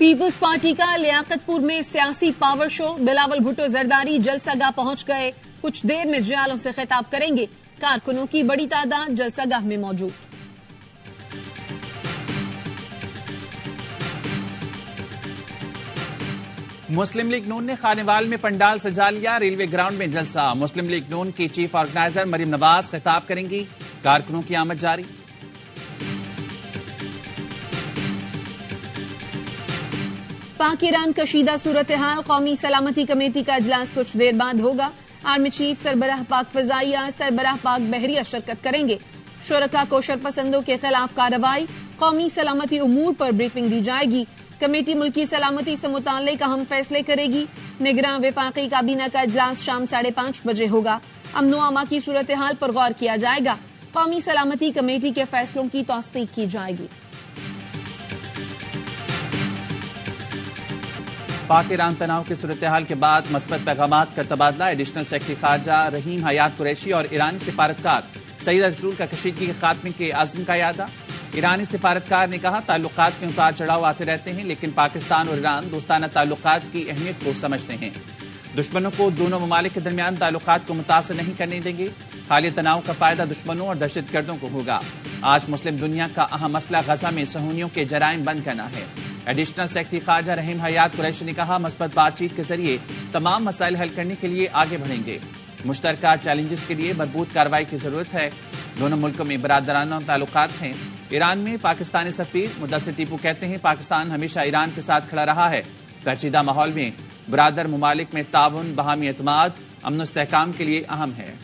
People's party का लियाकतपुर में सियासी पावर शो। बिलावल भुट्टो जरदारी जलसागाह पहुंच गए। कुछ देर में जियालों से खिताब करेंगे। कारकुनों की बड़ी तादाद जलसागाह में मौजूद। मुस्लिम लीग नून ने खानेवाल में पंडाल सजा लिया। रेलवे ग्राउंड में जलसा। मुस्लिम लीग नून की चीफ ऑर्गेनाइजर मरीम नवाज खिताब करेंगी। कारकुनों की आमद जारी। पाक ईरान कशीदा सूरत हाल। कौमी सलामती कमेटी का इजलास कुछ देर बाद होगा। आर्मी चीफ सरबराह पाक फजाइया सरबराह पाक बहरिया शिरकत करेंगे। शुरका को शरपसंदों के खिलाफ कार्रवाई। कौमी सलामती उमूर पर ब्रीफिंग दी जाएगी। कमेटी मुल्की सलामती से मुताल्लिक अहम फैसले करेगी। निगरान विफाकी काबीना का इजलास शाम 5:30 बजे होगा। अमनो अमा की सूरत हाल पर गौर किया जाएगा। कौमी सलामती कमेटी के फैसलों की तौसीक की जाएगी। पाक ईरान तनाव की सूरत हाल के बाद मस्बत पैगामात का तबादला। एडिशनल सेक्रेटरी खारजा रहीम हयात कुरैशी और ईरानी सिफारतकार सईद रसूल का कशीदगी के खात्मे के आज़म का यादा। ईरानी सिफारतकार ने कहा, ताल्लुकात में उतार चढ़ाव आते रहते हैं, लेकिन पाकिस्तान और ईरान दोस्ताना ताल्लुकात की अहमियत को समझते हैं। दुश्मनों को दोनों ममालिक के दरमियान ताल्लुकात को मुतासर नहीं करने देंगे। हालिया तनाव का फायदा दुश्मनों और दहशतगर्दों को होगा। आज मुस्लिम दुनिया का अहम मसला गजा में सहूनियों के जराइम बंद करना है। एडिशनल सेक्रेटरी खारजा रहीम हयात कुरैशी ने कहा, मस्बत बातचीत के जरिए तमाम मसाइल हल करने के लिए आगे बढ़ेंगे। मुश्तरका चैलेंजेस के लिए मजबूत कार्रवाई की जरूरत है। दोनों मुल्कों में बरादराना ताल्लुकात हैं। ईरान में पाकिस्तानी सफीर मुदस्सिर टीपू कहते हैं, पाकिस्तान हमेशा ईरान के साथ खड़ा रहा है। पेचीदा माहौल में बरादर ममालिक में ताउन बहामी एतमाद अमन इस्तेहकाम के लिए अहम है।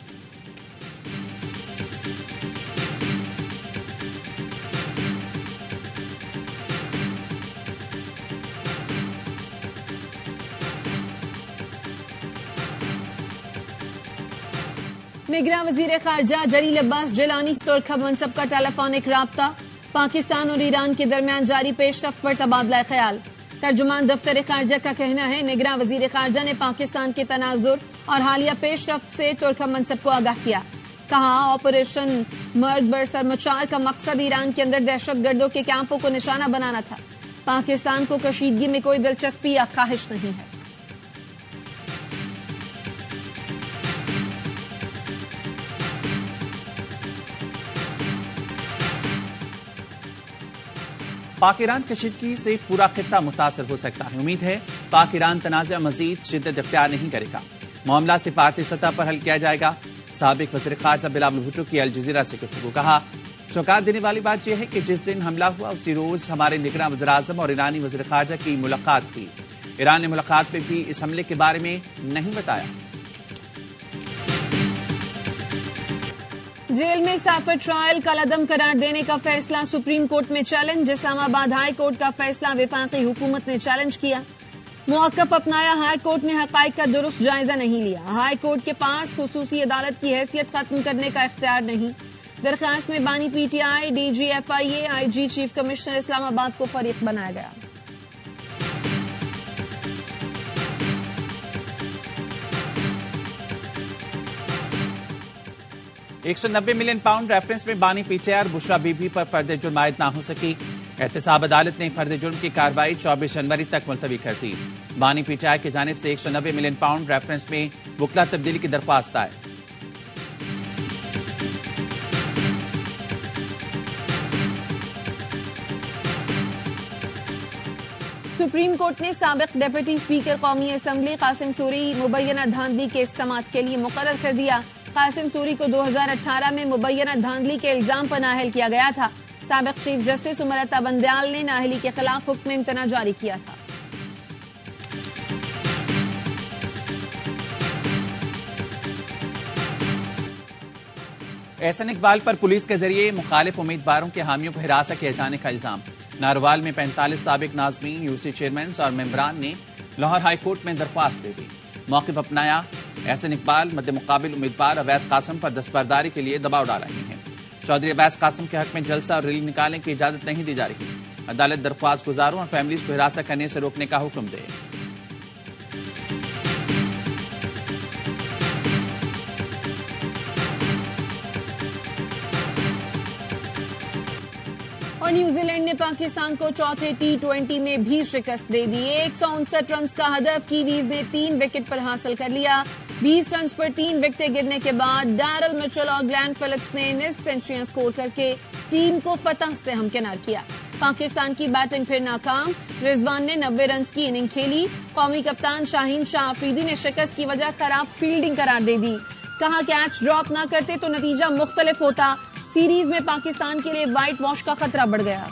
निगरान वजीर खारजा जलील अब्बास जिलानी तुर्क मनसब का टेलीफोनिक राब्ता। पाकिस्तान और ईरान के दरमियान जारी पेशरफ्त पर तबादला ख्याल। तर्जुमान दफ्तर खारजा का कहना है, निगरान वजीर खारजा ने पाकिस्तान के तनाजुर और हालिया पेशरफ्त से तुर्क मनसब को आगाह किया। कहा, ऑपरेशन मर्द बरसर मचार का मकसद ईरान के अंदर दहशतगर्दों के कैंपों को निशाना बनाना था। पाकिस्तान को कशीदगी में कोई दिलचस्पी या ख्वाहिश नहीं है। पाक ईरान कशीदगी से पूरा खित्ता मुतासर हो सकता है। उम्मीद है पाक ईरान तनाज़ा मजीद शिद्दत इख्तियार नहीं करेगा। मामला सिफारती सतह पर हल किया जाएगा। साबिक वज़ीर खारजा बिलावल भुट्टो की अल जज़ीरा से गुफ्तगू। कहा, चौंका देने वाली बात यह है कि जिस दिन हमला हुआ उसी रोज हमारे निगरान वज़ीर आज़म और ईरानी वज़ीर खारजा की मुलाकात हुई। ईरान ने मुलाकात में भी इस हमले के बारे में नहीं बताया। जेल में साफर ट्रायल कलअदम करार देने का फैसला सुप्रीम कोर्ट में चैलेंज। इस्लामाबाद हाई कोर्ट का फैसला विफाकी हुकूमत ने चैलेंज किया। मुअक्कफ अपनाया, हाई कोर्ट ने हकाइक का दुरुस्त जायजा नहीं लिया। हाई कोर्ट के पास खुसूसी अदालत की हैसियत खत्म करने का इख्तियार नहीं। दरखास्त में बानी PTI, DG FIA, IG chief commissioner Islamabad को फरीक बनाया गया। £190 मिलियन रेफरेंस में बानी पीटीआई और बुशरा बीबी पर फर्द जुर्म आयद ना हो सकी। एहतसाब अदालत ने फर्द जुर्म की कार्रवाई 24 जनवरी तक मुलतवी कर दी। बानी पीटीआई की जानिब से £190 मिलियन रेफरेंस में वकला तब्दीली की दरख्वास्त आए। सुप्रीम कोर्ट ने साबिक डिप्टी स्पीकर कौमी असम्बली कासिम सूरी मुबैना धांधली के समाअत के लिए मुकर्रर कर दिया। कासिम सूरी को 2018 में मुबैना धांधली के इल्जाम पर नाअहल किया गया था। साबिक चीफ जस्टिस उमर अता बंदयाल ने नाअहली के खिलाफ हुक्म इम्तना जारी किया था। एहसन इकबाल पर पुलिस के जरिए मुखालिफ उम्मीदवारों के हामियों को हिरासत किए जाने का इल्जाम। नारोवाल में 45 साबिक नाज़मीन, यूसी चेयरमैन और मेंबरान ने लाहौर हाई कोर्ट में दरख्वास्त दे दी। मौक़िफ़ अपनाया। एहसन इकबाल मद्दे मुकाबिल उम्मीदवार अवैस कासिम पर दस्तबरदारी के लिए दबाव डाल रहे हैं। चौधरी अवैस कासिम के हक में जलसा और रैली निकालने की इजाजत नहीं दी जा रही। अदालत दरख्वास्त गुजारों और फैमिलीज को हिरासत करने से रोकने का हुक्म दे। और न्यूजीलैंड ने पाकिस्तान को चौथे T20 में भी शिकस्त दे दी। 159 रन का हदफ कीवीज ने 3 विकेट पर हासिल कर लिया। 20 रन पर 3 विकेटें गिरने के बाद डैरल मिचेल और ग्लेन फिलिप्स ने निस्फ सेंचुरियां स्कोर करके टीम को फतह से हमकिनार किया। पाकिस्तान की बैटिंग फिर नाकाम। रिजवान ने 90 रन की इनिंग खेली। कौमी कप्तान शाहीन शाह अफरीदी ने शिकस्त की वजह खराब फील्डिंग करार दे दी। कहा कैच ड्रॉप न करते तो नतीजा मुख्तलिफ होता। सीरीज में पाकिस्तान के लिए व्हाइट वॉश का खतरा बढ़ गया।